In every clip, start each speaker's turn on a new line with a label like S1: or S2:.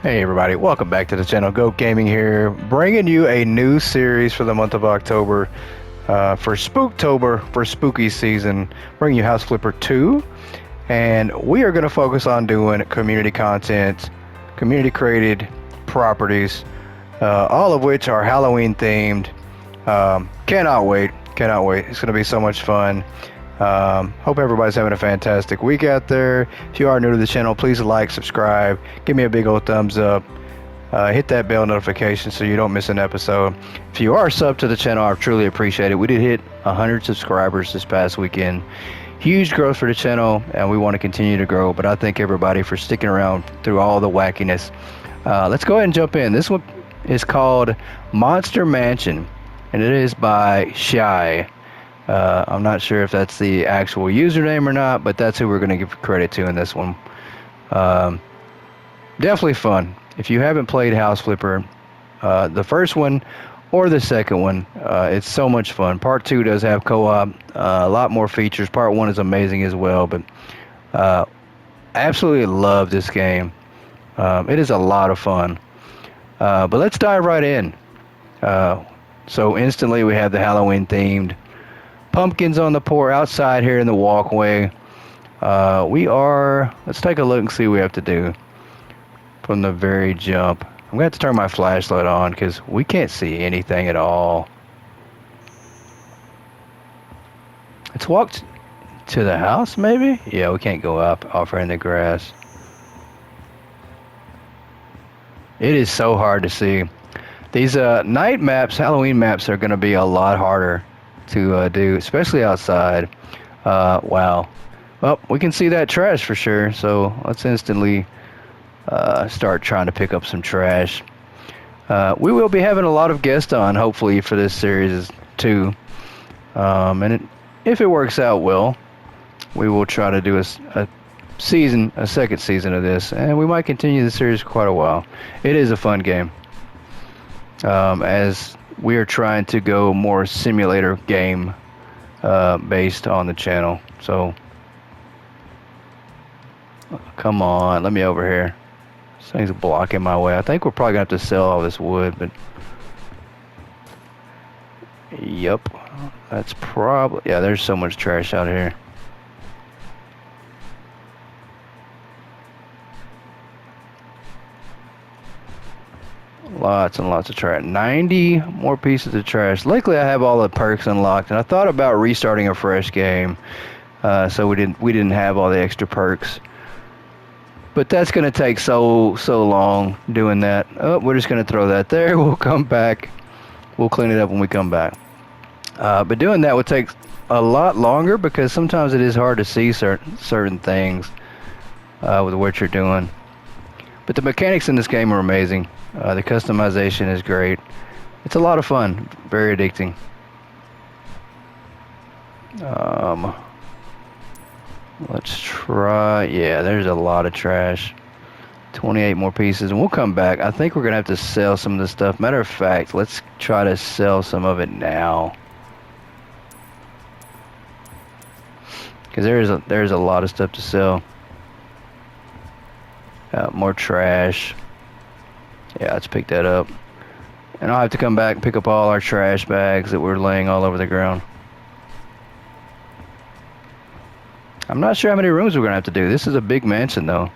S1: Hey everybody, welcome back to the channel. Go Gaming here, bringing you a new series for the month of October, for Spooktober, for spooky season. Bringing you House Flipper 2, and we are going to focus on doing community content, community created properties, all of which are Halloween themed. Cannot wait, cannot wait. It's going to be so much fun. Hope everybody's having a fantastic week out there. If you are new to the channel, please like, subscribe, give me a big old thumbs up, hit that bell notification so you don't miss an episode. If you are sub to the channel, I truly appreciate it. We did hit 100 subscribers this past weekend. Huge growth for the channel, and we want to continue to grow, but I thank everybody for sticking around through all the wackiness. Let's go ahead and jump in. This one is called Monster Mansion, and it is by Shy. I'm not sure if that's the actual username or not, but that's who we're going to give credit to in this one. Definitely fun. If you haven't played House Flipper, the first one or the second one, it's so much fun. Part 2 does have co-op, a lot more features. Part 1 is amazing as well, but absolutely love this game. It is a lot of fun. But let's dive right in. So instantly we have the Halloween themed pumpkins on the porch outside here in the walkway. Let's take a look and see what we have to do from the very jump. I'm going to have to turn my flashlight on because we can't see anything at all. Let's walk to the house, maybe? Yeah, we can't go up off in the grass. It is so hard to see. These night maps, Halloween maps, are going to be a lot harder to do, especially outside. Wow. Well, we can see that trash for sure, so let's instantly start trying to pick up some trash. We will be having a lot of guests on, hopefully, for this series too. If it works out well, we will try to do a second season of this, and we might continue the series for quite a while. It is a fun game. As we are trying to go more simulator game based on the channel. So, come on, let me over here. This thing's blocking my way. I think we're probably going to have to sell all this wood, but... Yep. That's probably... Yeah, there's so much trash out here. Lots and lots of trash. 90 more pieces of trash. Luckily, I have all the perks unlocked, and I thought about restarting a fresh game, so we didn't have all the extra perks. But that's going to take so long doing that. Oh, we're just going to throw that there. We'll come back. We'll clean it up when we come back. But doing that would take a lot longer because sometimes it is hard to see certain things with what you're doing. But the mechanics in this game are amazing. The customization is great. It's a lot of fun. Very addicting. Let's try... Yeah, there's a lot of trash. 28 more pieces, and we'll come back. I think we're going to have to sell some of this stuff. Matter of fact, let's try to sell some of it now. Because there's a lot of stuff to sell. More trash. Yeah, let's pick that up. And I'll have to come back and pick up all our trash bags that we're laying all over the ground. I'm not sure how many rooms we're going to have to do. This is a big mansion, though.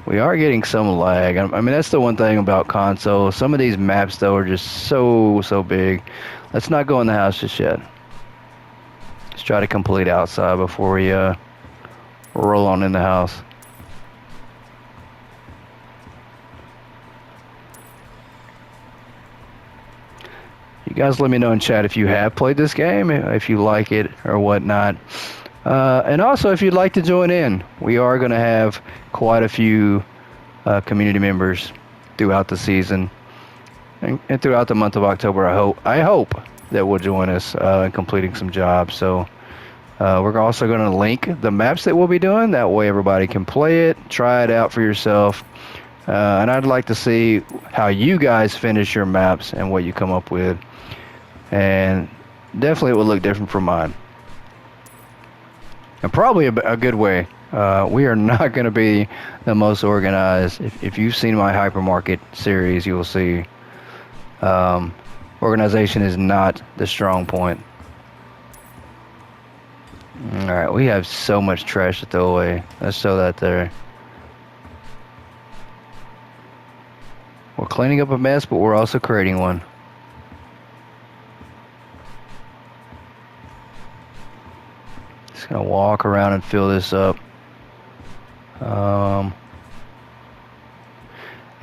S1: We are getting some lag. I mean, that's the one thing about console. Some of these maps, though, are just so big. Let's not go in the house just yet. Let's try to complete outside before we roll on in the house. You guys let me know in chat if you have played this game, if you like it or whatnot. And also if you'd like to join in. We are going to have quite a few community members throughout the season. And throughout the month of October, I hope that will join us in completing some jobs. So we're also going to link the maps that we'll be doing. That way everybody can play it, try it out for yourself. And I'd like to see how you guys finish your maps and what you come up with. And definitely it will look different from mine. And probably a good way We are not going to be the most organized. If you've seen my hypermarket series, you will see organization is not the strong point. All right, we have so much trash to throw away. Let's throw that there. We're cleaning up a mess, but we're also creating one. Just gonna walk around and fill this up.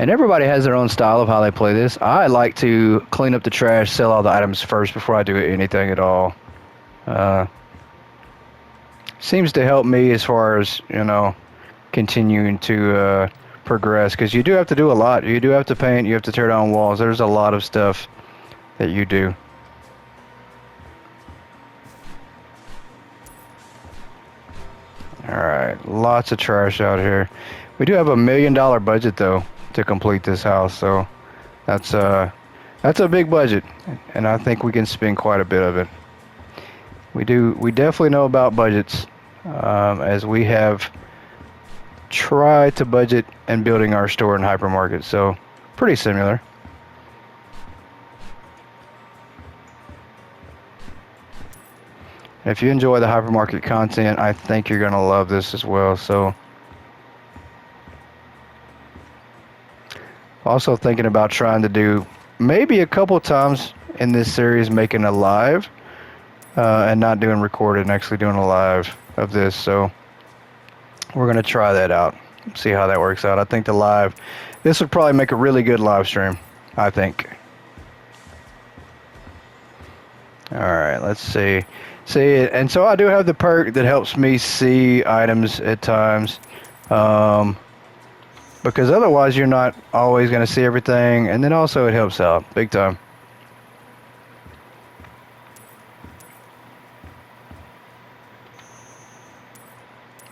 S1: And everybody has their own style of how they play this. I like to clean up the trash, sell all the items first before I do anything at all. Seems to help me as far as, continuing to progress, because you do have to do a lot. You do have to paint, you have to tear down walls. There's a lot of stuff that you do. Alright, lots of trash out here. We do have $1 million budget though to complete this house, so that's a big budget, and I think we can spend quite a bit of it. We definitely know about budgets, as we have tried to budget in building our store and hypermarket, so pretty similar. If you enjoy the hypermarket content, I think you're going to love this as well. So, also thinking about trying to do maybe a couple times in this series making a live, and not doing recorded and actually doing a live of this. So we're going to try that out, see how that works out. I think this would probably make a really good live stream, I think. All right, let's see. And so I do have the perk that helps me see items at times, because otherwise you're not always going to see everything, and then also it helps out big time.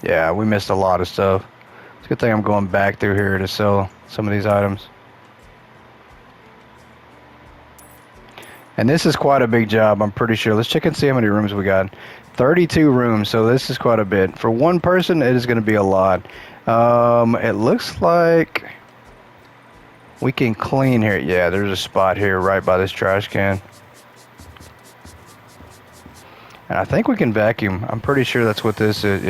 S1: Yeah, we missed a lot of stuff. It's a good thing I'm going back through here to sell some of these items. And this is quite a big job, I'm pretty sure. Let's check and see how many rooms we got. 32 rooms, so this is quite a bit. For one person, it is going to be a lot. It looks like we can clean here. Yeah, there's a spot here right by this trash can. And I think we can vacuum. I'm pretty sure that's what this is.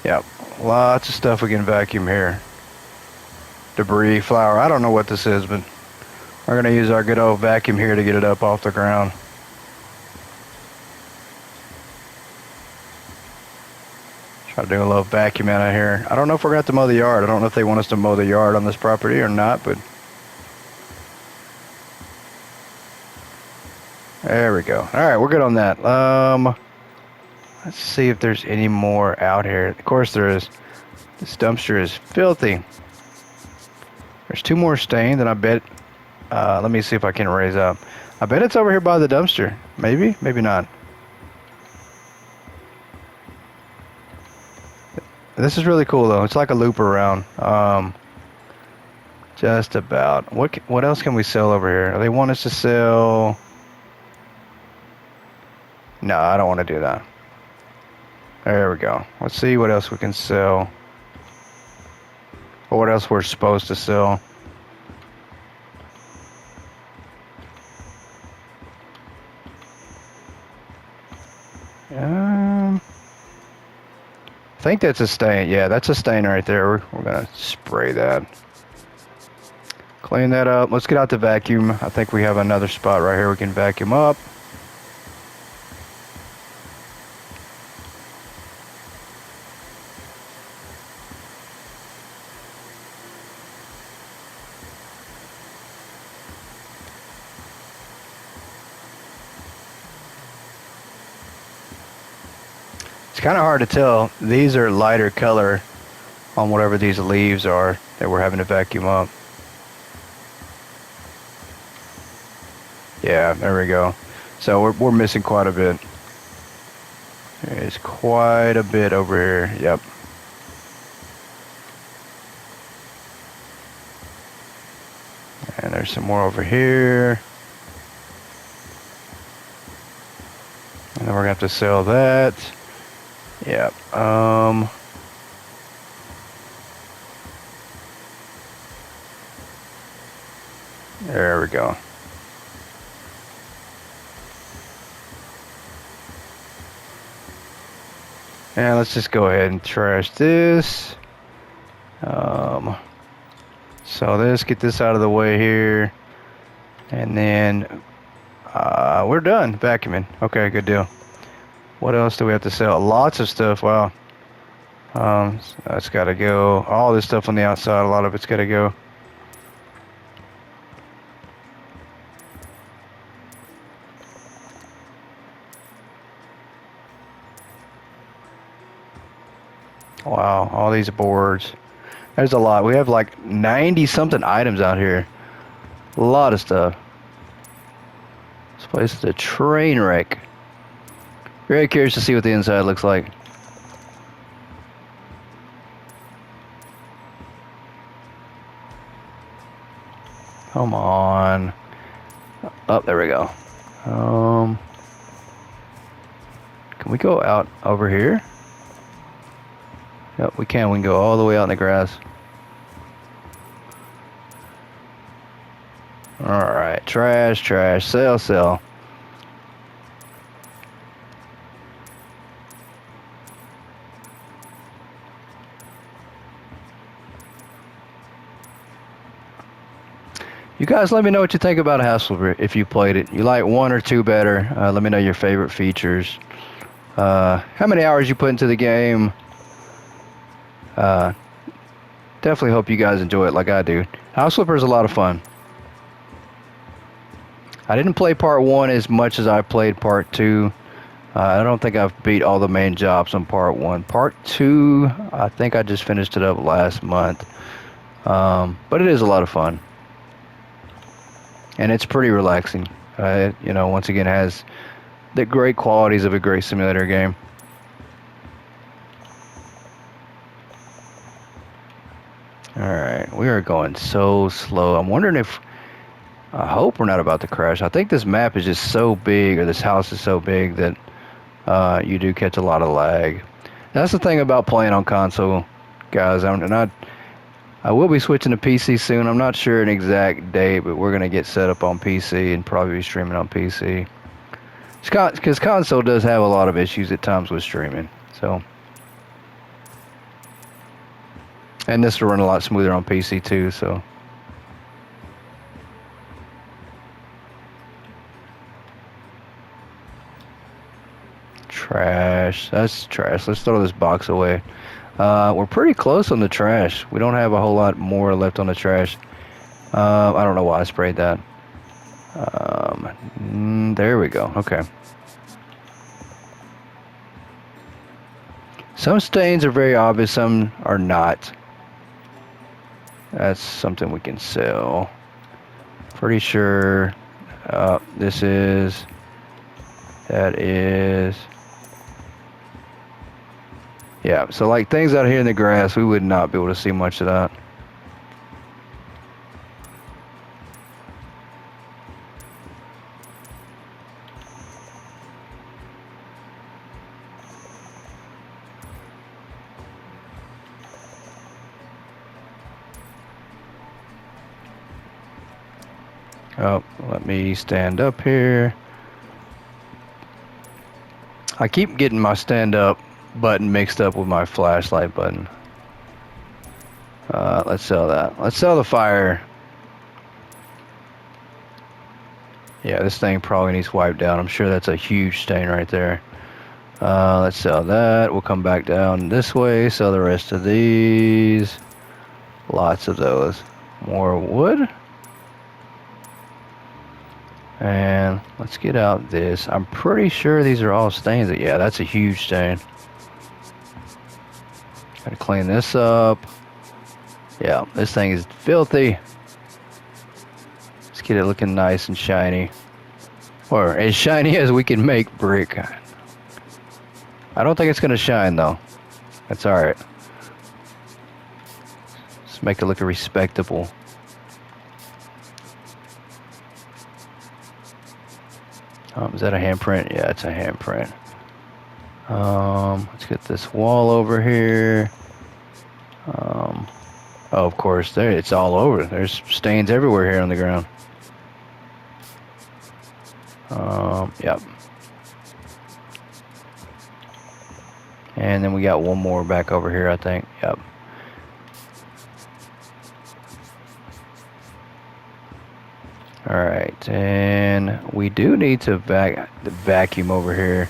S1: Yeah, lots of stuff we can vacuum here. Debris, flour, I don't know what this is, but we're going to use our good old vacuum here to get it up off the ground. Try to do a little vacuum out of here. I don't know if we're going to have to mow the yard. I don't know if they want us to mow the yard on this property or not, but there we go. All right, we're good on that. Let's see if there's any more out here. Of course there is. This dumpster is filthy. There's 2 more stained, and I bet... let me see if I can raise up. I bet it's over here by the dumpster. Maybe, maybe not. This is really cool though. It's like a loop around. Just about. What else can we sell over here? They want us to sell... No, I don't want to do that. There we go. Let's see what else we can sell. Or what else we're supposed to sell. I think that's a stain. Yeah, that's a stain right there. We're going to spray that. Clean that up. Let's get out the vacuum. I think we have another spot right here we can vacuum up. Kind of hard to tell. These are lighter color on whatever these leaves are that we're having to vacuum up. Yeah, there we go. So we're missing quite a bit. There's quite a bit over here. Yep. And there's some more over here. And then we're gonna have to sell that. Yeah. There we go. And let's just go ahead and trash this. So let's get this out of the way here. And then we're done vacuuming. Okay, good deal. What else do we have to sell? Lots of stuff. Wow. That's got to go. All this stuff on the outside, a lot of it's got to go. Wow, all these boards. There's a lot. We have like 90 something items out here. A lot of stuff. This place is a train wreck. Very curious to see what the inside looks like. Come on. Oh, there we go. Can we go out over here? Yep, we can. We can go all the way out in the grass. Alright, trash, trash, sell, sell. You guys let me know what you think about House Flipper if you played it. You like one or two better. Let me know your favorite features. How many hours you put into the game. Definitely hope you guys enjoy it like I do. House Flipper is a lot of fun. I didn't play part 1 as much as I played part 2. I don't think I've beat all the main jobs on part 1. Part 2, I think I just finished it up last month. But it is a lot of fun. And it's pretty relaxing. It, once again, has the great qualities of a great simulator game. Alright, we are going so slow. I'm wondering if... I hope we're not about to crash. I think this map is just so big, or this house is so big, that you do catch a lot of lag. That's the thing about playing on console, guys. I will be switching to PC soon. I'm not sure an exact date, but we're going to get set up on PC and probably be streaming on PC. Because console does have a lot of issues at times with streaming. So, and this will run a lot smoother on PC too, so... Trash. That's trash. Let's throw this box away. We're pretty close on the trash. We don't have a whole lot more left on the trash. I don't know why I sprayed that. There we go. Okay. Some stains are very obvious. Some are not. That's something we can sell. Pretty sure this is... That is... Yeah, so like things out here in the grass, we would not be able to see much of that. Oh, let me stand up here. I keep getting my stand up button mixed up with my flashlight button. Let's sell that. Let's sell the fire. Yeah, this thing probably needs wiped down. I'm sure that's a huge stain right there. Let's sell that. We'll come back down this way, sell the rest of these. Lots of those. More wood. And let's get out this. I'm pretty sure these are all stains. Yeah, that's a huge stain. Gotta clean this up. Yeah, this thing is filthy. Let's get it looking nice and shiny. Or as shiny as we can make brick. I don't think it's gonna shine though. That's alright. Let's make it look respectable. Is that a handprint? Yeah, it's a handprint. Let's get this wall over here. Oh, of course, there it's all over. There's stains everywhere here on the ground. Yep. And then we got one more back over here, I think. Yep. All right, and we do need to vacuum over here.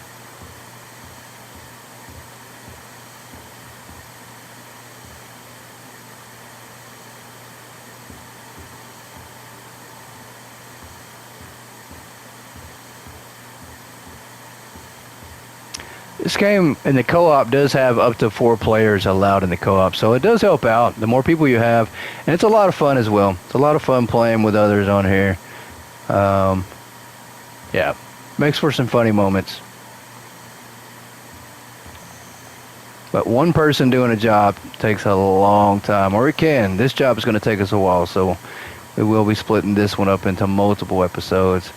S1: This game in the co-op does have up to 4 players allowed in the co-op, so it does help out. The more people you have, and it's a lot of fun as well. It's a lot of fun playing with others on here. Yeah, makes for some funny moments. But one person doing a job takes a long time, or it can. This job is going to take us a while, so we will be splitting this one up into multiple episodes.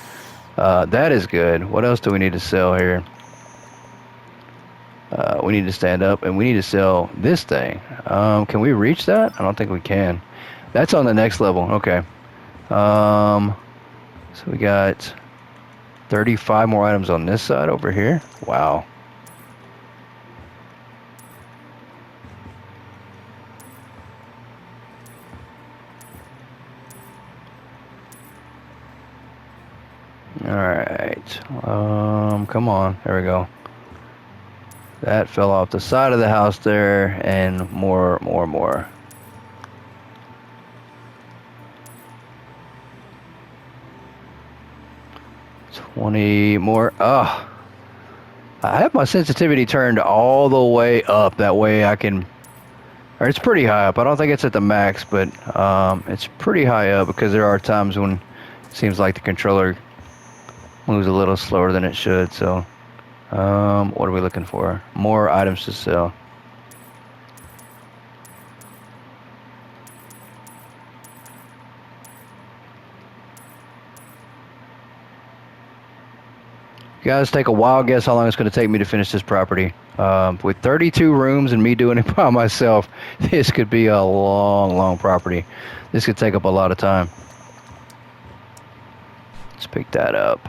S1: That is good. What else do we need to sell here? We need to stand up, and we need to sell this thing. Can we reach that? I don't think we can. That's on the next level. Okay. So we got 35 more items on this side over here. Wow. All right. Come on. There we go. That fell off the side of the house there, and more. 20 more. Oh, I have my sensitivity turned all the way up. That way I can, or it's pretty high up. I don't think it's at the max, but it's pretty high up because there are times when it seems like the controller moves a little slower than it should. So. What are we looking for? More items to sell. You guys take a wild guess how long it's going to take me to finish this property. With 32 rooms and me doing it by myself, this could be a long property. This could take up a lot of time. Let's pick that up.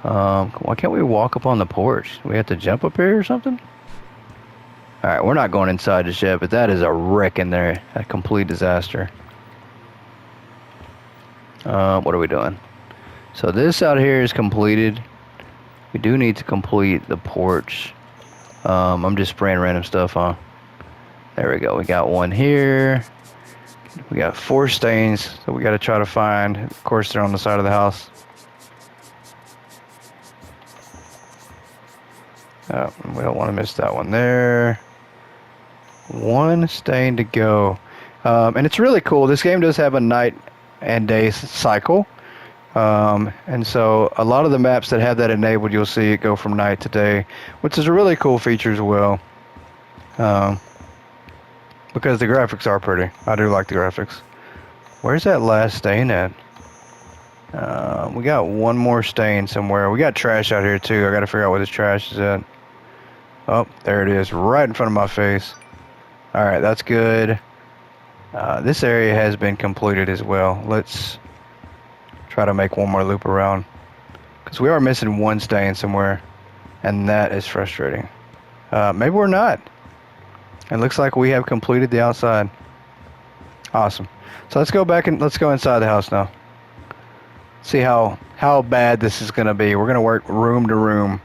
S1: Why can't we walk up on the porch? We have to jump up here or something? Alright, we're not going inside just yet, but that is a wreck in there. A complete disaster. What are we doing? So this out here is completed. We do need to complete the porch. I'm just spraying random stuff on. There we go. We got one here. We got 4 stains that we got to try to find. Of course, they're on the side of the house. Oh, we don't want to miss that one there. 1 stain to go. And it's really cool. This game does have a night and day cycle. And so a lot of the maps that have that enabled, you'll see it go from night to day, which is a really cool feature as well. Because the graphics are pretty. I do like the graphics. Where's that last stain at? We got one more stain somewhere. We got trash out here too. I got to figure out where this trash is at. Oh, there it is, right in front of my face. All right, that's good. This area has been completed as well. Let's try to make one more loop around, because we are missing 1 stain somewhere, and that is frustrating. Maybe we're not. It looks like we have completed the outside. Awesome. So let's go back and let's go inside the house now. See how bad this is going to be. We're going to work room to room.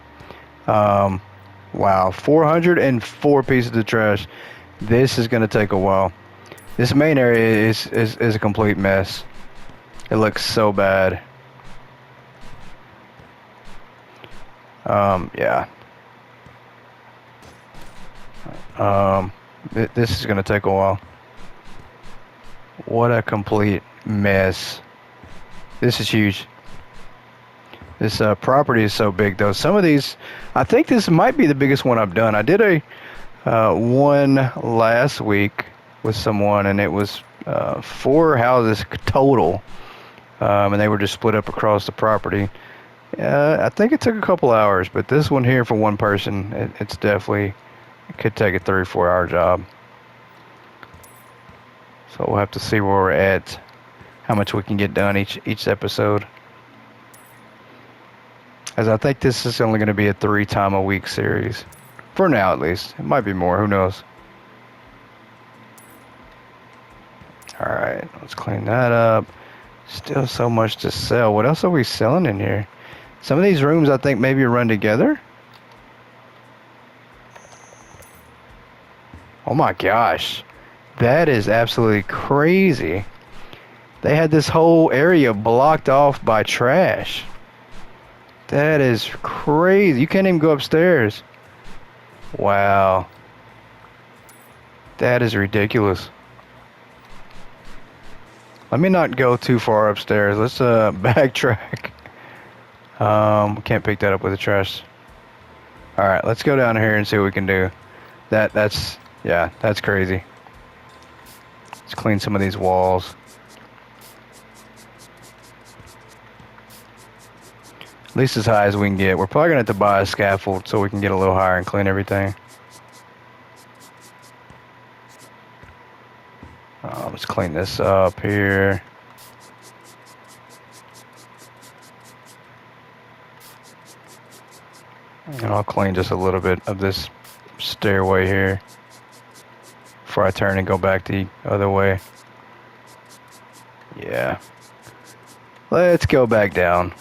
S1: Wow, 404 pieces of trash. This is going to take a while. This main area is a complete mess. It looks so bad. Yeah. This is going to take a while. What a complete mess. This is huge. This property is so big, though. Some of these, I think this might be the biggest one I've done. I did a one last week with someone, and it was 4 houses total, and they were just split up across the property. I think it took a couple hours, but this one here for one person, it's definitely, it could take a 3 or 4 hour job. So we'll have to see where we're at, how much we can get done each episode. As I think this is only going to be a 3 time a week series. For now, at least. It might be more, who knows. Alright, let's clean that up. Still so much to sell. What else are we selling in here? Some of these rooms I think maybe run together. Oh my gosh. That is absolutely crazy. They had this whole area blocked off by trash. That is crazy. You can't even go upstairs. Wow. That is ridiculous. Let me not go too far upstairs. Let's backtrack. Can't pick that up with the trash. All right, let's go down here and see what we can do. That's crazy. Let's clean some of these walls. At least as high as we can get. We're probably gonna have to buy a scaffold so we can get a little higher and clean everything. Let's clean this up here. And I'll clean just a little bit of this stairway here before I turn and go back the other way. Yeah. Let's go back down.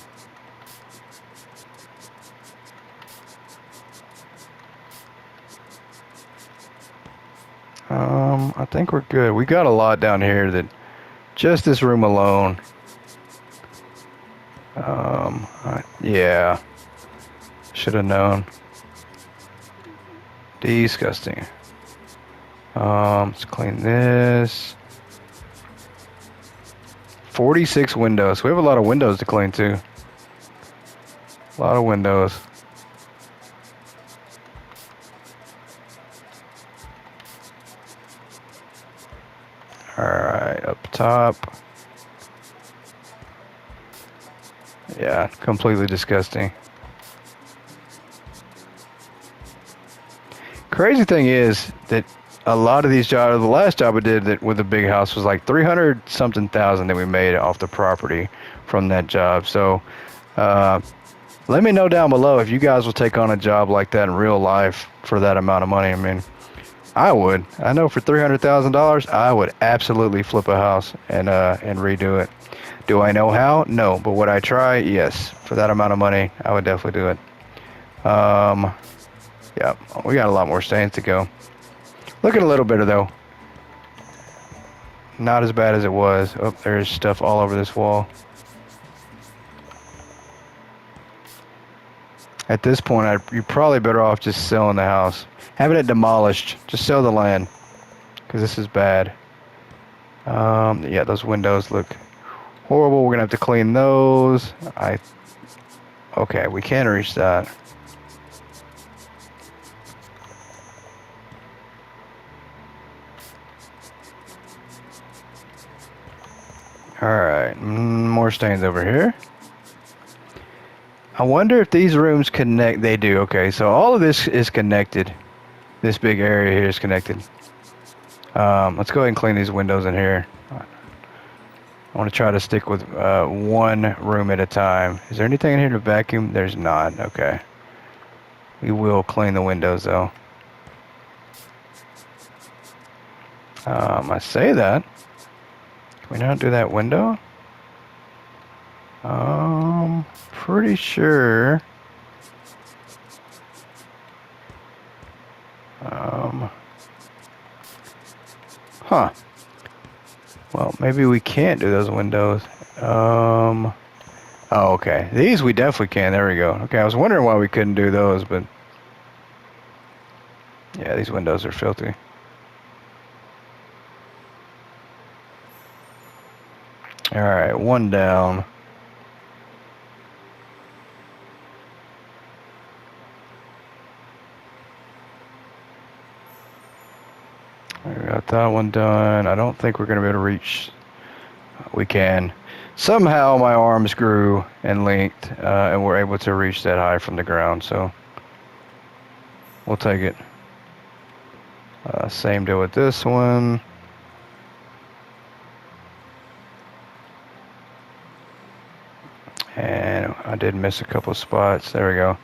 S1: I think we're good. We got a lot down here that just this room alone. Yeah. Should have known. Disgusting. Let's clean this. 46 windows. We have a lot of windows to clean too. A lot of windows. Alright, up top. Yeah, completely disgusting. Crazy thing is that a lot of these jobs, the last job I did that with the big house was like 300 something thousand that we made off the property from that job. So let me know down below if you guys will take on a job like that in real life for that amount of money. I mean, I would. I know for $300,000, I would absolutely flip a house and redo it. Do I know how? No. But would I try? Yes. For that amount of money, I would definitely do it. Yeah, we got a lot more stains to go. Looking a little better though. Not as bad as it was. Oh, there's stuff all over this wall. At this point, you're probably better off just selling the house. Having it demolished. Just sell the land. Because this is bad. Yeah, those windows look horrible. We're going to have to clean those. Okay, we can reach that. Alright, more stains over here. I wonder if these rooms connect. They do. Okay, so all of this is connected. This big area here is connected. Let's go ahead and clean these windows in here. I want to try to stick with one room at a time. Is there anything in here to vacuum? There's not. Okay. We will clean the windows though. I say that. Can we not do that window? Pretty sure. Huh. Well, maybe we can't do those windows. Oh, okay. These we definitely can. There we go. Okay, I was wondering why we couldn't do those, but yeah, these windows are filthy. All right, one down. I got that one done. I don't think we're going to be able to reach we can. Somehow my arms grew and linked, and we're able to reach that high from the ground, so we'll take it. Same deal with this one. And I did miss a couple spots. There we go.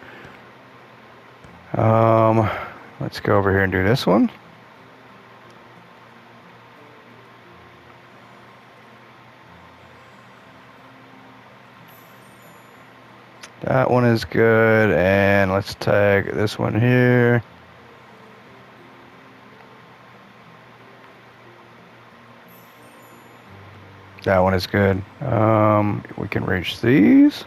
S1: Let's go over here and do this one. That one is good, and let's tag this one here. That one is good. We can reach these.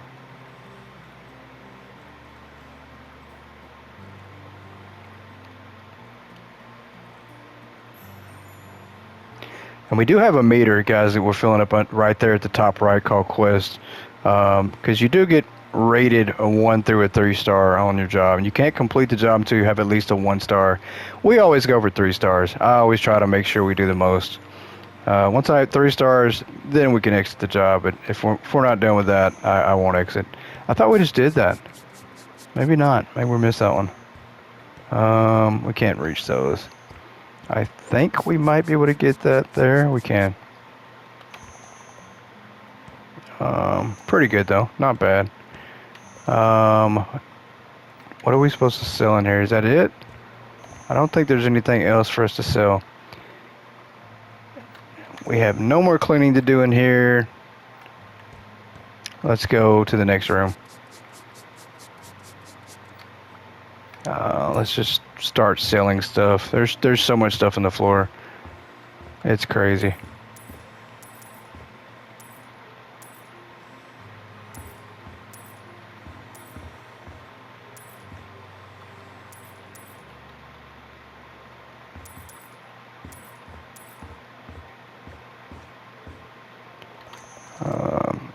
S1: And we do have a meter, guys, that we're filling up right there at the top right called Quest. Because you do get rated a 1 through a 3 star on your job. And you can't complete the job until you have at least a 1 star. We always go for 3 stars. I always try to make sure we do the most. Once I have 3 stars, then we can exit the job. But if we're not done with that, I won't exit. I thought we just did that. Maybe not. Maybe we missed that one. We can't reach those. I think we might be able to get that there. We can. Pretty good though. Not bad. What are we supposed to sell in here? Is that it? I don't think there's anything else for us to sell. We have no more cleaning to do in here. Let's go to the next room. Let's just start selling stuff. There's so much stuff on the floor. It's crazy.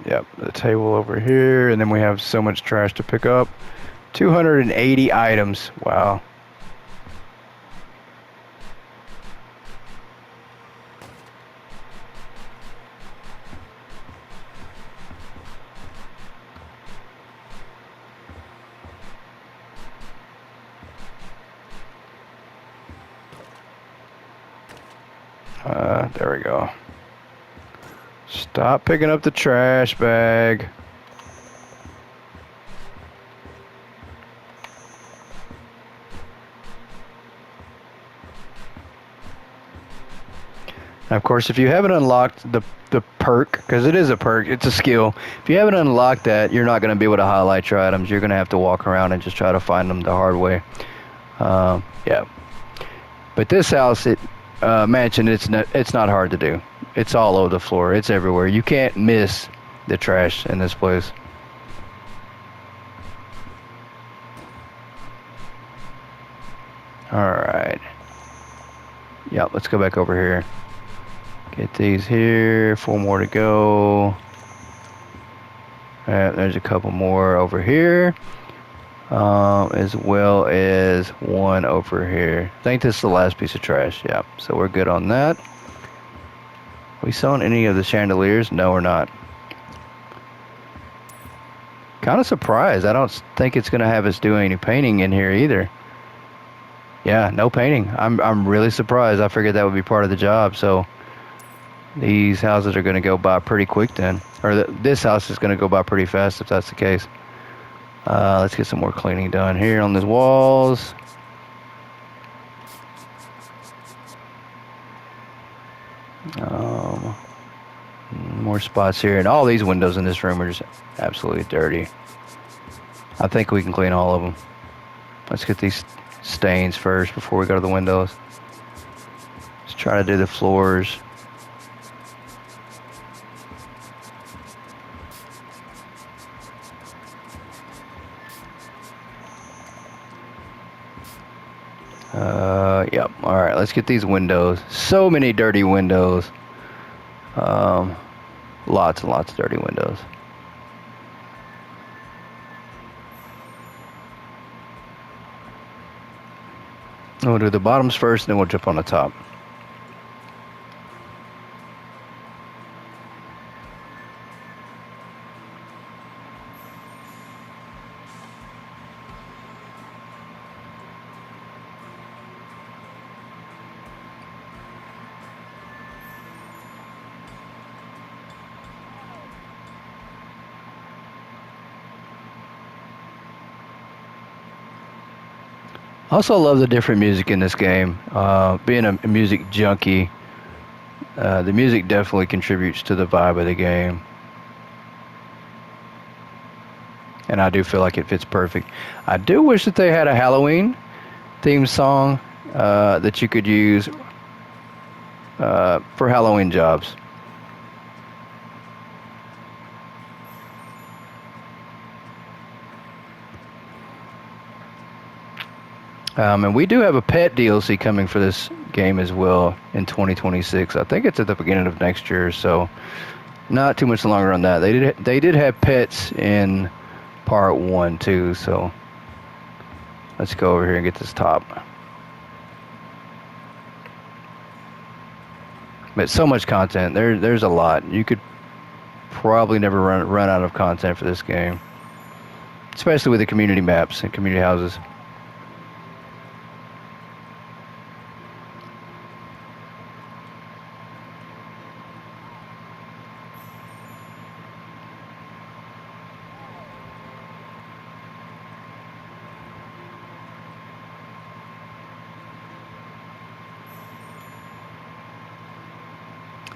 S1: Yep, the table over here, and then we have so much trash to pick up. 280 items. Wow. There we go. Stop picking up the trash bag. Now, of course, if you haven't unlocked the perk, because it is a perk, it's a skill. If you haven't unlocked that, you're not going to be able to highlight your items. You're going to have to walk around and just try to find them the hard way. Yeah. But this house, mansion, it's not hard to do. It's all over the floor. It's everywhere. You can't miss the trash in this place. All right. Yeah, let's go back over here. Get these here. 4 more to go. There's a couple more over here. As well as one over here. I think this is the last piece of trash. Yeah, so we're good on that. Are we selling any of the chandeliers? No, we're not. Kind of surprised. I don't think it's going to have us do any painting in here either. Yeah, no painting. I'm really surprised. I figured that would be part of the job. So these houses are going to go by pretty quick then. Or this house is going to go by pretty fast if that's the case. Let's get some more cleaning done here on these walls. More spots here, and all these windows in this room are just absolutely dirty. I think we can clean all of them. Let's get these stains first before we go to the windows. Let's try to do the floors. Yep. All right, let's get these windows. So many dirty windows. Lots and lots of dirty windows. We'll do the bottoms first, and then we'll jump on the top. Also love the different music in this game. Being a music junkie, the music definitely contributes to the vibe of the game. And I do feel like it fits perfect. I do wish that they had a Halloween theme song that you could use for Halloween jobs. And we do have a pet DLC coming for this game as well in 2026. I think it's at the beginning of next year, so not too much longer on that. They did have pets in part 1 too, so let's go over here and get this top. But so much content. There's a lot. You could probably never run out of content for this game, especially with the community maps and community houses.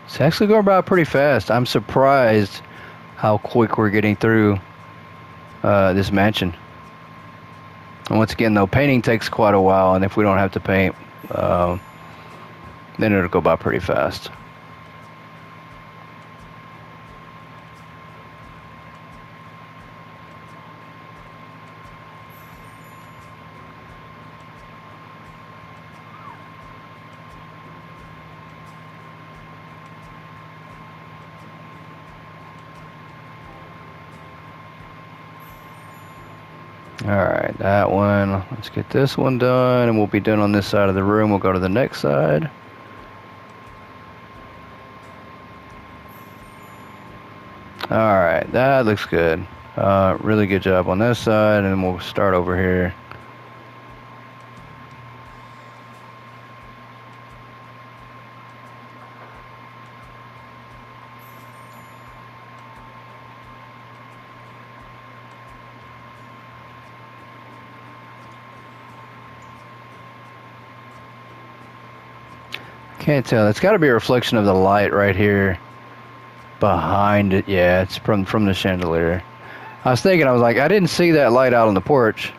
S1: It's actually going by pretty fast. I'm surprised how quick we're getting through this mansion. And once again, though, painting takes quite a while, and if we don't have to paint, then it'll go by pretty fast. Alright, that one. Let's get this one done, and we'll be done on this side of the room. We'll go to the next side. Alright, that looks good. Really good job on this side, and we'll start over here. Can't tell. It's got to be a reflection of the light right here behind it. Yeah, it's from the chandelier. I was thinking, I was like, I didn't see that light out on the porch.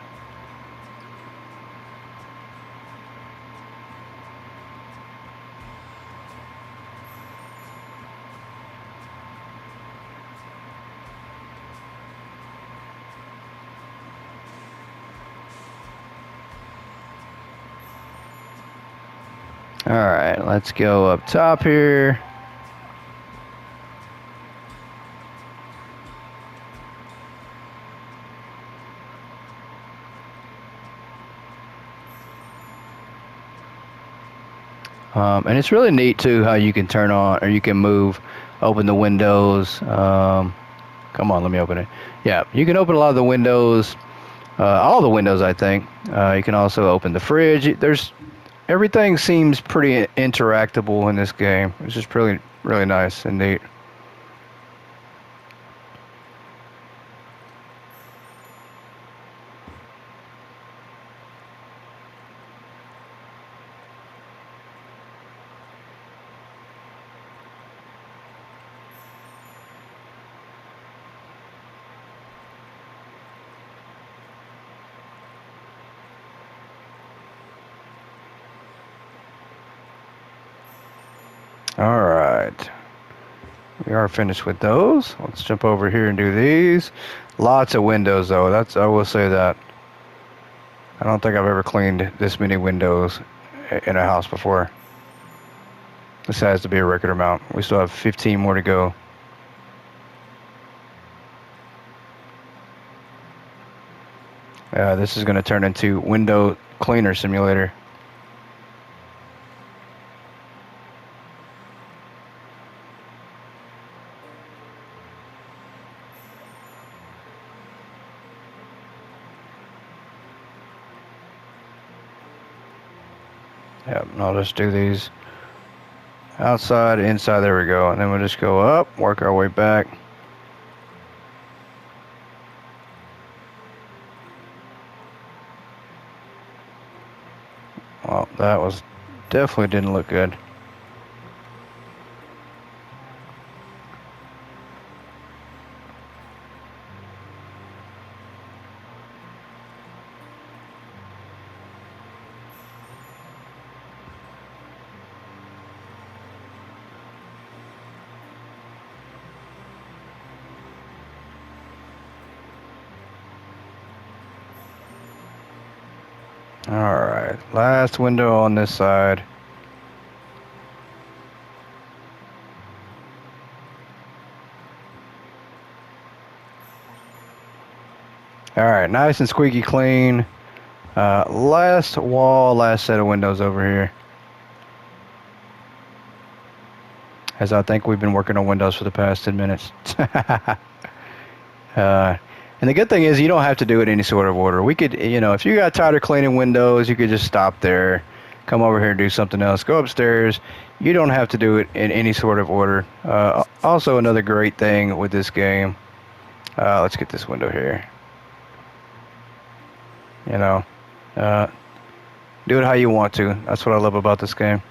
S1: Alright, let's go up top here. And it's really neat too how you can turn on, or you can move, open the windows. Come on, let me open it. Yeah, you can open a lot of the windows, all the windows, I think. You can also open the fridge. Everything seems pretty interactable in this game. It's just really, really nice and neat. All right, we are finished with those. Let's jump over here and do these. Lots of windows though, I will say that. I don't think I've ever cleaned this many windows in a house before. This has to be a record amount. We still have 15 more to go. This is going to turn into window cleaner simulator. Yep, and I'll just do these outside, inside, there we go. And then we'll just go up, work our way back. Oh, that was definitely didn't look good. Alright, last window on this side. Alright, nice and squeaky clean. Last wall, last set of windows over here. As I think we've been working on windows for the past 10 minutes. And the good thing is you don't have to do it in any sort of order. We could, if you got tired of cleaning windows, you could just stop there, come over here and do something else, go upstairs. You don't have to do it in any sort of order. Also, another great thing with this game, let's get this window here. Do it how you want to. That's what I love about this game.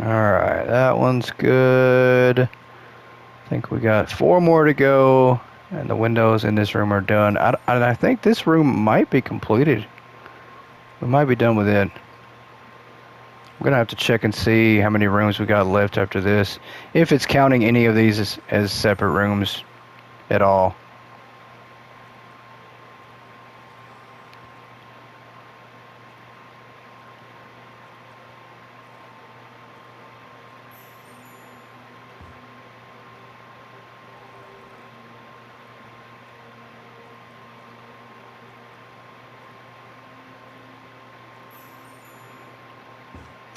S1: Alright, that one's good. I think we got 4 more to go, and the windows in this room are done. I think this room might be completed. We might be done with it. I'm going to have to check and see how many rooms we got left after this, if it's counting any of these as separate rooms at all.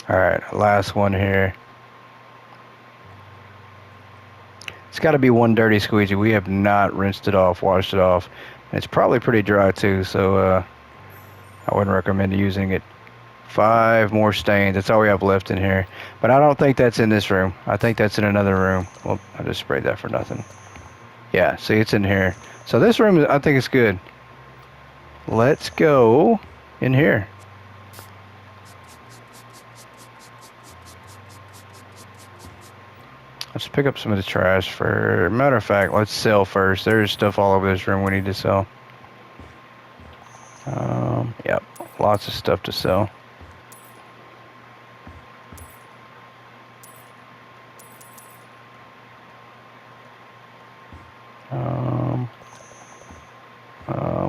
S1: Alright, last one here. It's got to be one dirty squeegee. We have not rinsed it off, washed it off. And it's probably pretty dry too, so I wouldn't recommend using it. 5 more stains. That's all we have left in here. But I don't think that's in this room. I think that's in another room. Well, I just sprayed that for nothing. Yeah, see, it's in here. So this room, I think it's good. Let's go in here. Let's pick up some of the trash. For matter of fact, let's sell first. There's stuff all over this room we need to sell. Yep, lots of stuff to sell.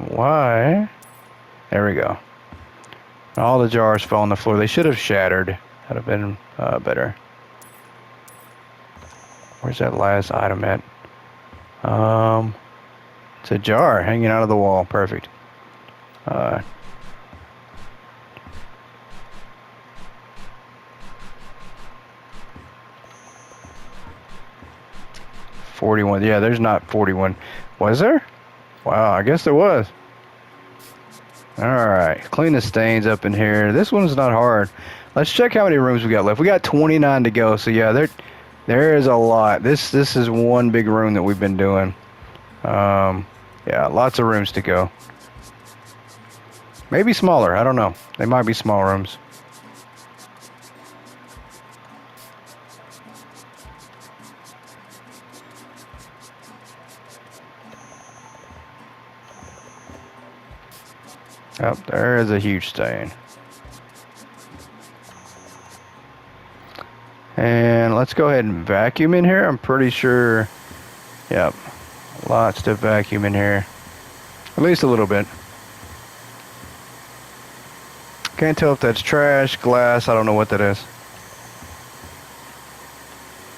S1: Why? There we go. All the jars fell on the floor. They should have shattered. That'd have been better. Where's that last item at? It's a jar hanging out of the wall. Perfect. 41. Yeah, there's not 41. Was there? Wow, I guess there was. Alright, clean the stains up in here. This one's not hard. Let's check how many rooms we got left. We got 29 to go, so yeah, there is a lot. This is one big room that we've been doing. Yeah, lots of rooms to go. Maybe smaller, I don't know. They might be small rooms. Oh, there is a huge stain. And let's go ahead and vacuum in here. I'm pretty sure, yep, lots to vacuum in here. At least a little bit. Can't tell if that's trash, glass, I don't know what that is.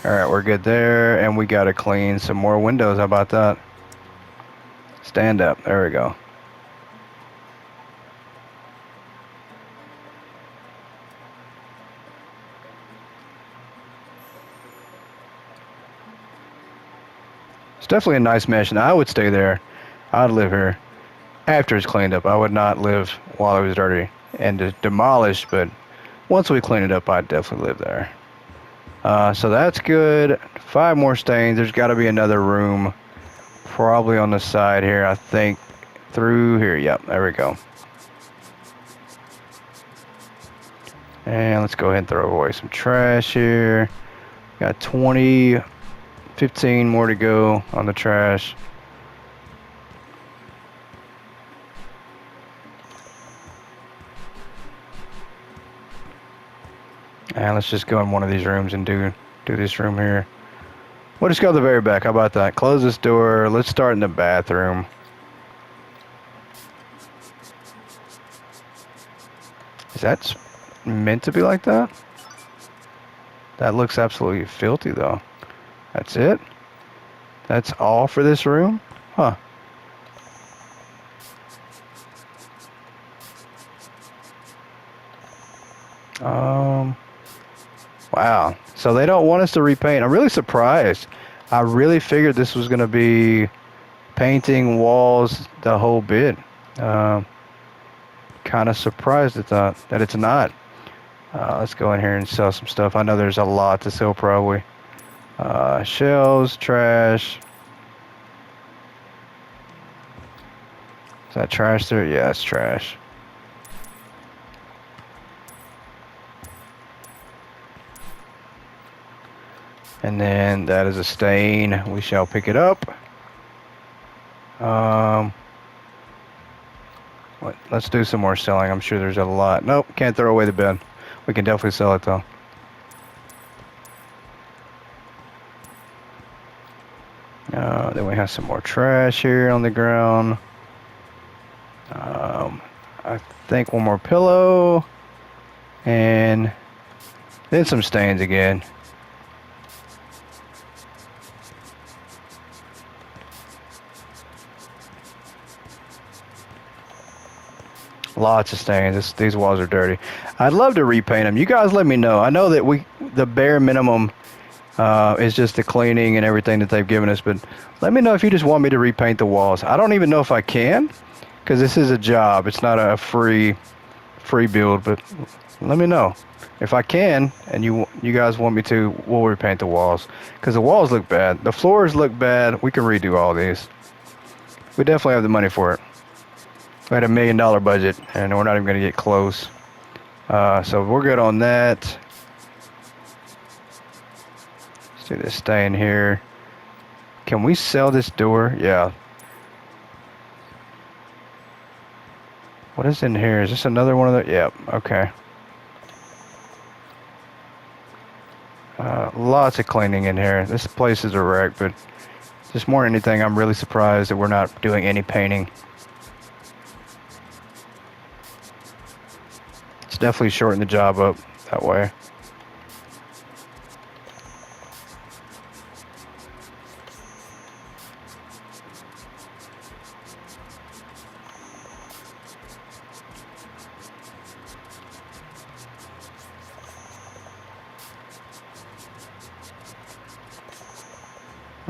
S1: Alright, we're good there, and we gotta clean some more windows. How about that? Stand up, there we go. It's definitely a nice mesh, and I would stay there. I'd live here after it's cleaned up. I would not live while it was dirty and demolished, but once we clean it up, I'd definitely live there. So that's good. 5 more stains. There's got to be another room, probably on the side here. I think through here. Yep, there we go. And let's go ahead and throw away some trash here. Got 20, 15 more to go on the trash. And let's just go in one of these rooms and do this room here. We'll just go to the very back. How about that? Close this door. Let's start in the bathroom. Is that meant to be like that? That looks absolutely filthy, though. That's it? That's all for this room? Huh. Wow. So they don't want us to repaint. I'm really surprised. I really figured this was going to be painting walls the whole bit. Kind of surprised that it's not. Let's go in here and sell some stuff. I know there's a lot to sell probably. Shelves, trash. Is that trash there? Yeah, it's trash. And then that is a stain. We shall pick it up. Let's do some more selling. I'm sure there's a lot. Nope, can't throw away the bed. We can definitely sell it though. Then we have some more trash here on the ground. I think one more pillow. And then some stains again. Lots of stains. These walls are dirty. I'd love to repaint them. You guys let me know. I know that the bare minimum is just the cleaning and everything that they've given us, but let me know if you just want me to repaint the walls. I don't even know if I can, because this is a job. It's not a free build, but let me know. If I can, and you guys want me to, we'll repaint the walls, because the walls look bad. The floors look bad. We can redo all these. We definitely have the money for it. We had $1 million budget, and we're not even going to get close. So we're good on that. Let's do this stain here. Can we sell this door? Yeah. What is in here? Is this another one of the? Yep. Okay. Lots of cleaning in here. This place is a wreck, but just more than anything, I'm really surprised that we're not doing any painting. It's definitely shortened the job up that way.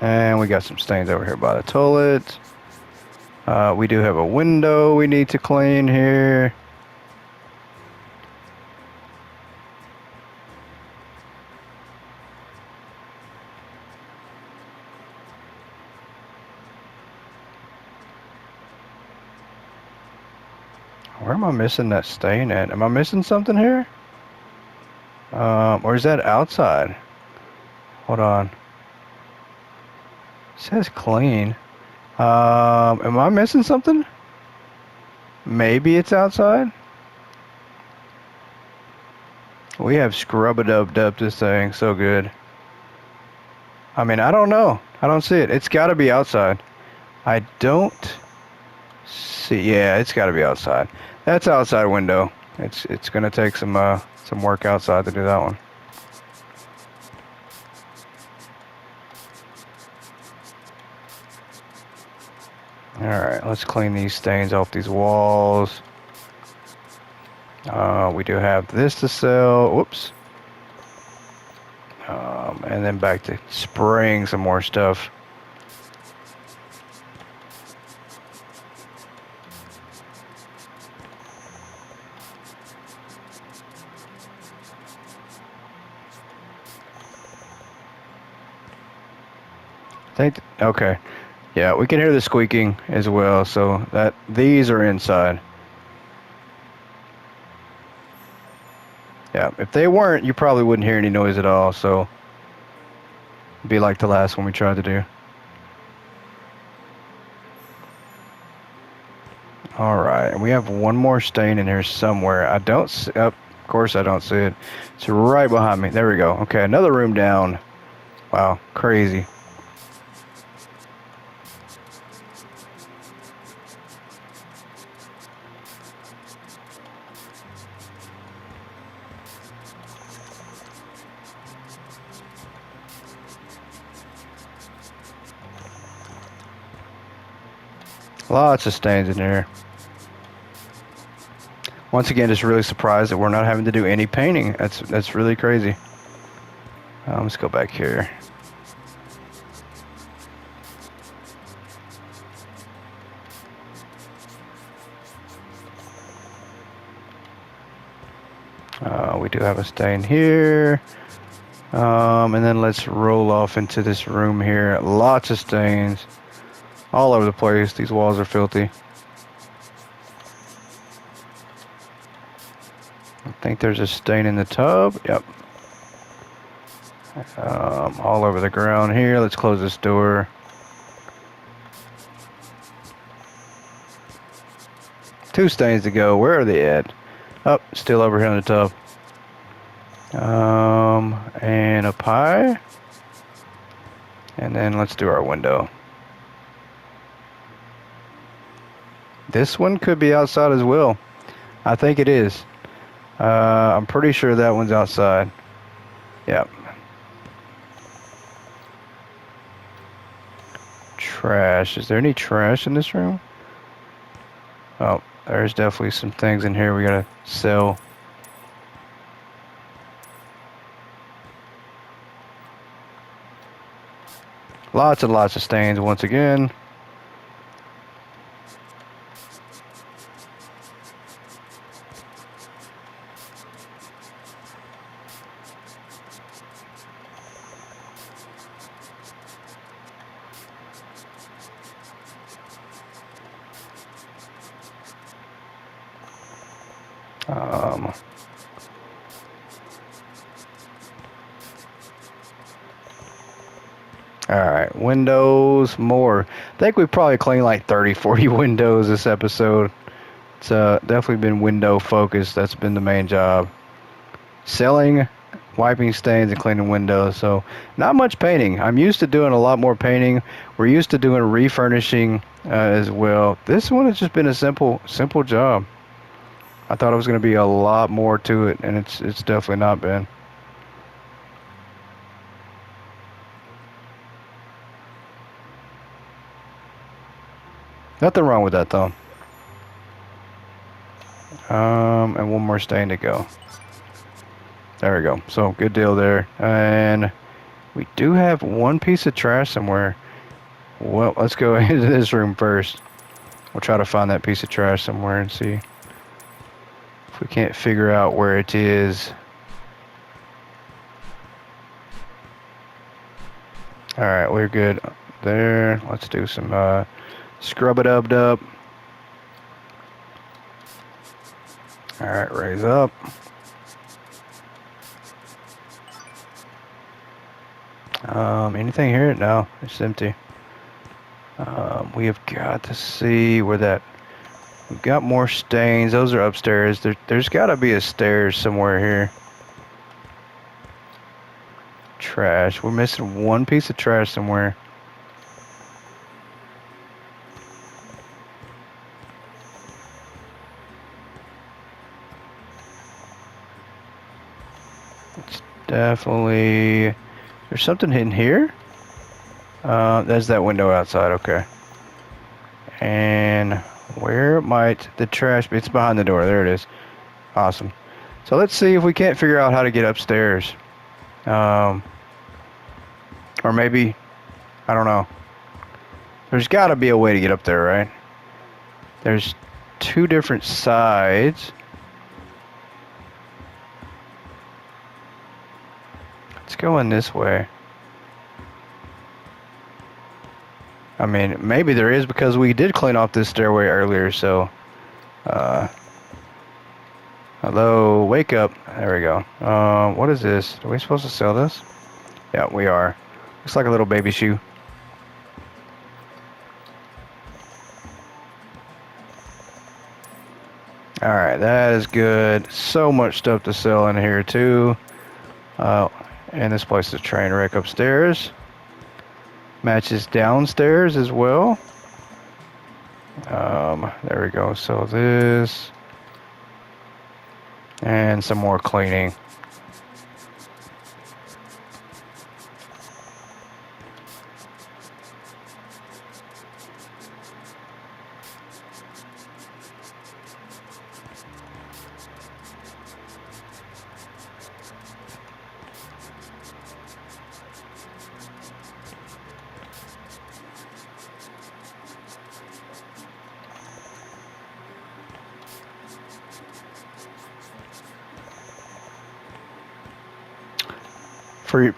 S1: And we got some stains over here by the toilet. We do have a window we need to clean here. Where am I missing that stain at? Am I missing something here? Or is that outside? Hold on. It says clean. Am I missing something? Maybe it's outside? We have scrub-a-dub-dub this thing so good. I mean, I don't know. I don't see it. It's got to be outside. I don't see. Yeah, it's got to be outside. That's outside window. It's gonna take some work outside to do that one. All right, let's clean these stains off these walls. We do have this to sell. Whoops. And then back to spraying some more stuff. Okay. Yeah, we can hear the squeaking as well, so that these are inside. Yeah, if they weren't, you probably wouldn't hear any noise at all, so it'd be like the last one we tried to do. All right, we have one more stain in here somewhere. I don't see, oh, of course I don't see it. It's right behind me. There we go. Okay, another room down. Wow, crazy. Lots of stains in here. Once again, just really surprised that we're not having to do any painting. That's really crazy. Let's go back here. We do have a stain here. And then let's roll off into this room here. Lots of stains all over the place. These walls are filthy. I think there's a stain in the tub. Yep. All over the ground here. Let's close this door. Two stains to go. Where are they at? Oh, still over here in the tub. And a pie. And then let's do our window. This one could be outside as well. I think it is. I'm pretty sure that one's outside. Yep. Trash. Is there any trash in this room? Oh, there's definitely some things in here we gotta sell. Lots and lots of stains once again. Alright, windows, more. I think we probably cleaned like 30, 40 windows this episode. It's definitely been window focused. That's been the main job. Selling, wiping stains, and cleaning windows. So not much painting. I'm used to doing a lot more painting. We're used to doing refurnishing as well. This one has just been a simple job. I thought it was going to be a lot more to it, and it's definitely not been. Nothing wrong with that though. And one more stain to go. There we go. So good deal there. And we do have one piece of trash somewhere. Well, let's go into this room first. We'll try to find that piece of trash somewhere and see if we can't figure out where it is. Alright, we're good there. Let's do some scrub it up. Alright, raise up. Anything here? No, it's empty. We have got to see where that... We've got more stains. Those are upstairs. There's got to be a stairs somewhere here. Trash. We're missing one piece of trash somewhere. It's definitely... There's something in here? There's that window outside, okay. And where might the trash be? It's behind the door. There it is. Awesome. So let's see if we can't figure out how to get upstairs. Or maybe, I don't know. There's got to be a way to get up there, right? There's two different sides. Let's go in this way. I mean, maybe there is because we did clean off this stairway earlier, so... hello, wake up. There we go. What is this? Are we supposed to sell this? Yeah, we are. Looks like a little baby shoe. Alright, that is good. So much stuff to sell in here, too. And this place is a train wreck upstairs. Matches downstairs as well. There we go. So this. And some more cleaning.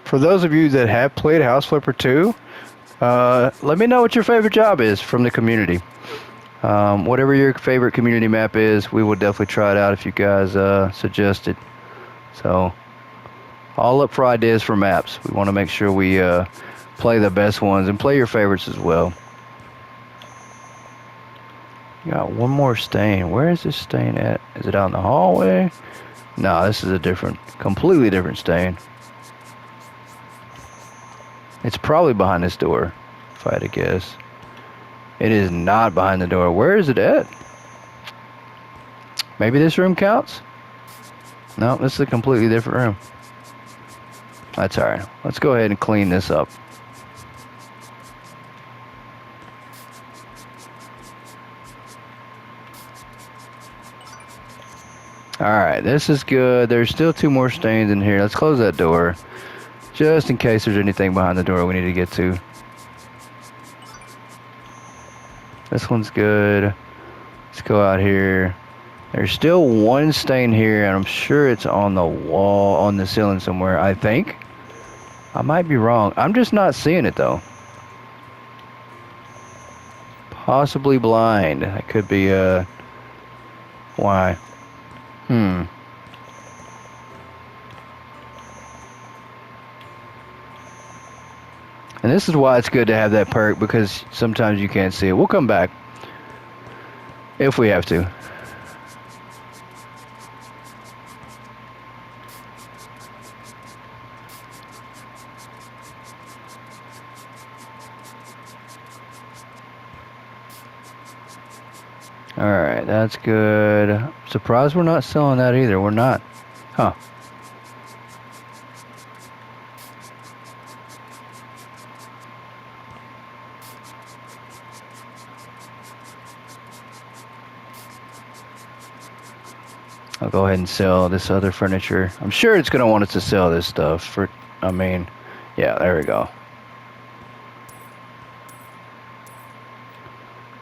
S1: For those of you that have played House Flipper 2, let me know what your favorite job is from the community. Whatever your favorite community map is, we will definitely try it out if you guys suggest it. So, all up for ideas for maps. We want to make sure we play the best ones and play your favorites as well. Got one more stain. Where is this stain at? Is it out in the hallway? No, this is a completely different stain. It's probably behind this door, if I had to guess. It is not behind the door. Where is it at? Maybe this room counts? No, this is a completely different room. That's alright. Let's go ahead and clean this up. Alright, this is good. There's still 2 more stains in here. Let's close that door. Just in case there's anything behind the door we need to get to. This one's good. Let's go out here. There's still 1 stain here, and I'm sure it's on the wall, on the ceiling somewhere, I think. I might be wrong. I'm just not seeing it, though. Possibly blind. That could be, why? And this is why it's good to have that perk, because sometimes you can't see it. We'll come back if we have to. Alright, that's good. Surprised we're not selling that either. We're not. Huh. I'll go ahead and sell this other furniture. I'm sure it's going to want us to sell this stuff. Yeah, there we go.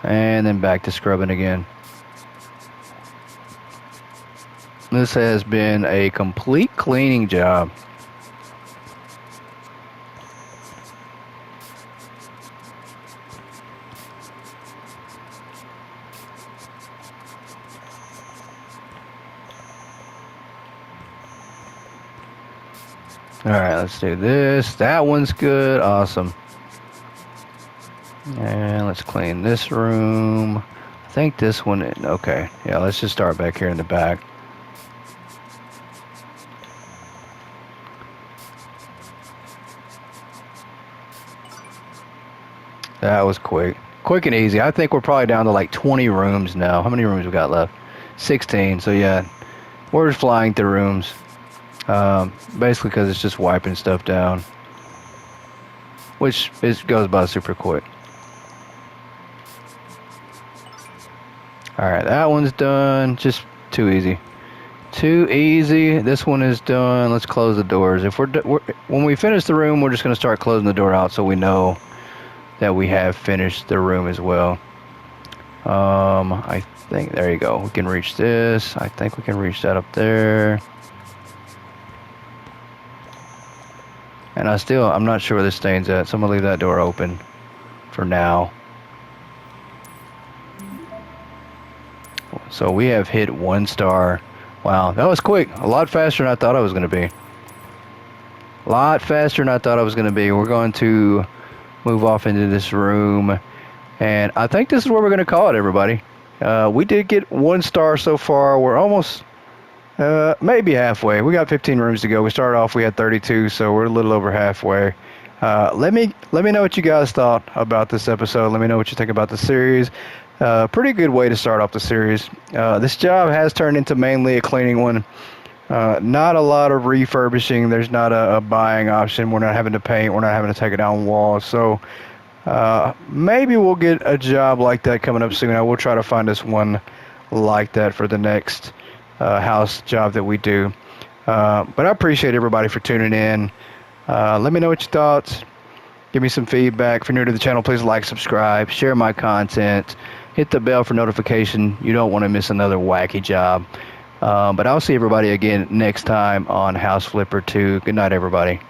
S1: And then back to scrubbing again. This has been a complete cleaning job. Alright, let's do this. That one's good. Awesome. And let's clean this room. I think this one... Okay. Yeah, let's just start back here in the back. That was quick. Quick and easy. I think we're probably down to like 20 rooms now. How many rooms we got left? 16. So yeah, we're just flying through rooms. Basically because it's just wiping stuff down. Which goes by super quick. Alright, that one's done. Just too easy. Too easy. This one is done. Let's close the doors. When we finish the room, we're just going to start closing the door out so we know that we have finished the room as well. I think, there you go. We can reach this. I think we can reach that up there. And I'm not sure where this stain's at, so I'm going to leave that door open for now. So we have hit 1 star. Wow, that was quick. A lot faster than I thought I was going to be. A lot faster than I thought I was going to be. We're going to move off into this room. And I think this is where we're going to call it, everybody. We did get 1 star so far. We're almost maybe halfway. We got 15 rooms to go. We started off, we had 32, so we're a little over halfway. Let me know what you guys thought about this episode. Let me know what you think about the series. Pretty good way to start off the series. This job has turned into mainly a cleaning one. Not a lot of refurbishing. There's not a buying option. We're not having to paint. We're not having to take it down walls. So maybe we'll get a job like that coming up soon. I will try to find us one like that for the next house job that we do. But I appreciate everybody for tuning in. Let me know what you thought. Give me some feedback. If you're new to the channel, please like, subscribe, share my content, hit the bell for notification. You don't want to miss another wacky job. But I'll see everybody again next time on House Flipper 2. Good night, everybody.